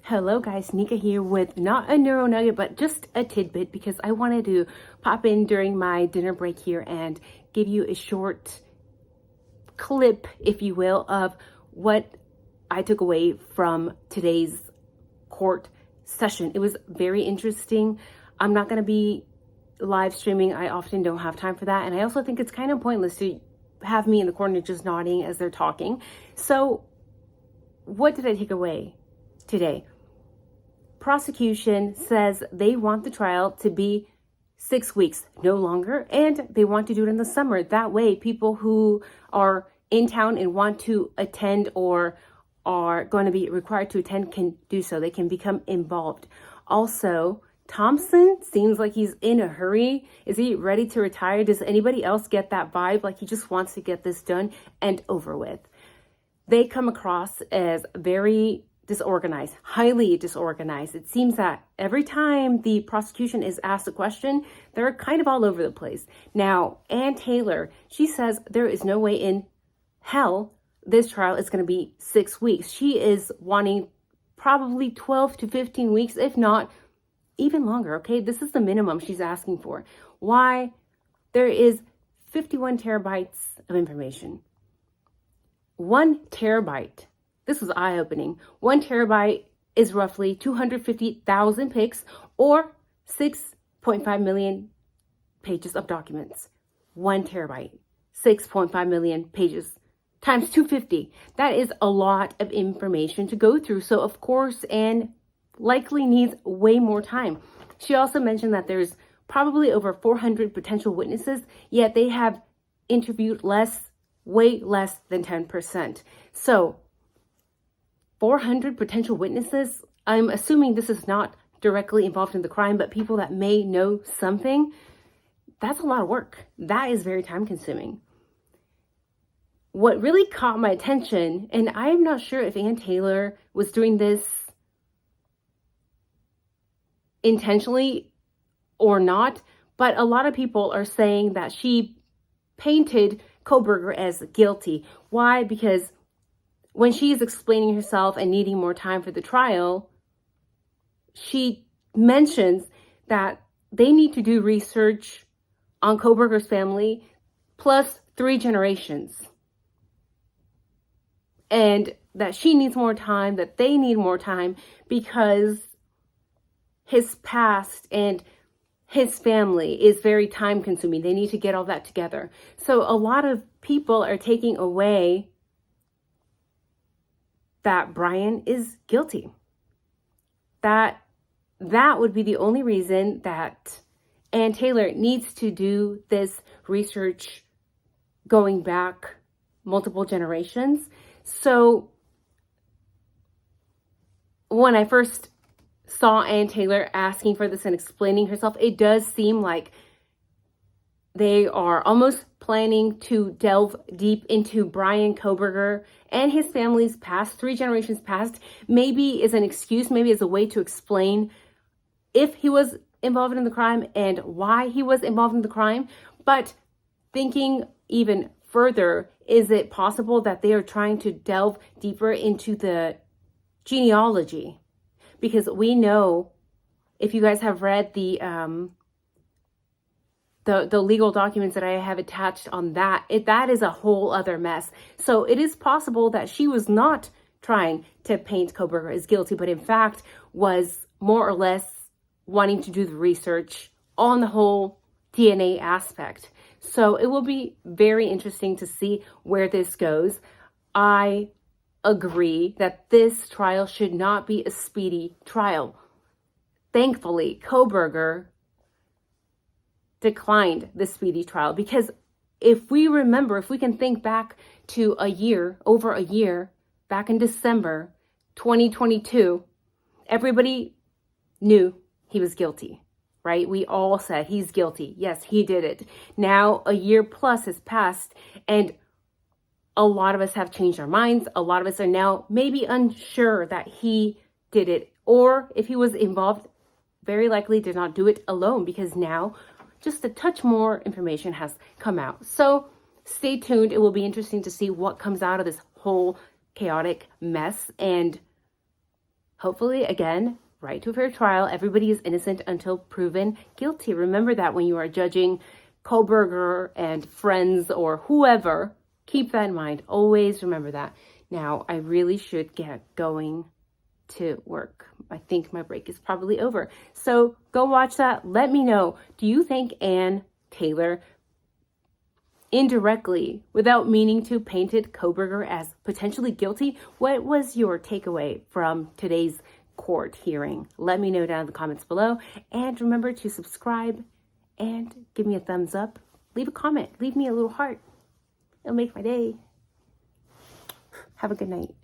Hello guys, Nika here with not a neuro nugget, but just a tidbit because I wanted to pop in during my dinner break here and give you a short clip, if you will, of what I took away from today's court session. It was very interesting. I'm not going to be live streaming. I often don't have time for that. And I also think it's kind of pointless to have me in the corner just nodding as they're talking. So what did I take away today? Prosecution says they want the trial to be 6 weeks, no longer, and they want to do it in the summer. That way, people who are in town and want to attend or are going to be required to attend can do so. They can become involved. Also, Thompson seems like he's in a hurry. Is he ready to retire? Does anybody else get that vibe? Like he just wants to get this done and over with. They come across as very disorganized, highly disorganized. It seems that every time the prosecution is asked a question, they're kind of all over the place. Now, Ann Taylor, she says there is no way in hell this trial is going to be 6 weeks. She is wanting probably 12 to 15 weeks, if not even longer. Okay, this is the minimum she's asking for. Why? There is 51 terabytes of information. 1 terabyte. This was eye-opening. 1 terabyte is roughly 250,000 pics or 6.5 million pages of documents. 1 terabyte, 6.5 million pages times 250. That is a lot of information to go through. So of course, Anne likely needs way more time. She also mentioned that there's probably over 400 potential witnesses, yet they have interviewed way less than 10%. So 400 potential witnesses. I'm assuming this is not directly involved in the crime, but people that may know something. That's a lot of work. That is very time consuming. What really caught my attention, and I'm not sure if Ann Taylor was doing this intentionally or not, but a lot of people are saying that she painted Kohberger as guilty. Why? Because when she is explaining herself and needing more time for the trial, she mentions that they need to do research on Kohberger's family plus 3 generations. And that she needs more time, that they need more time because his past and his family is very time consuming. They need to get all that together. So a lot of people are taking away that Brian is guilty. That would be the only reason that Ann Taylor needs to do this research going back multiple generations. So when I first saw Ann Taylor asking for this and explaining herself, it does seem like they are almost planning to delve deep into Brian Kohberger and his family's past, 3 generations past, maybe as an excuse, maybe as a way to explain if he was involved in the crime and why he was involved in the crime. But thinking even further, is it possible that they are trying to delve deeper into the genealogy? Because we know, if you guys have read the legal documents that I have attached on that is a whole other mess. So it is possible that she was not trying to paint Kohberger as guilty, but in fact was more or less wanting to do the research on the whole DNA aspect. So it will be very interesting to see where this goes. I agree that this trial should not be a speedy trial. Thankfully, Kohberger declined the speedy trial, because if we can think back to over a year, back in December 2022, everybody knew he was guilty, right? We all said he's guilty. Yes, he did it. Now a year plus has passed and a lot of us have changed our minds. A lot of us are now maybe unsure that he did it, or if he was involved, very likely did not do it alone, because now just a touch more information has come out. So stay tuned. It will be interesting to see what comes out of this whole chaotic mess, and hopefully, again, right to a fair trial. Everybody is innocent until proven guilty. Remember that when you are judging Kohberger and friends or whoever. Keep that in mind. Always remember that. Now, I really should get going to work. I think my break is probably over. So go watch that. Let me know. Do you think Ann Taylor indirectly, without meaning to, painted Kohberger as potentially guilty? What was your takeaway from today's court hearing? Let me know down in the comments below. And remember to subscribe and give me a thumbs up. Leave a comment. Leave me a little heart. It'll make my day. Have a good night.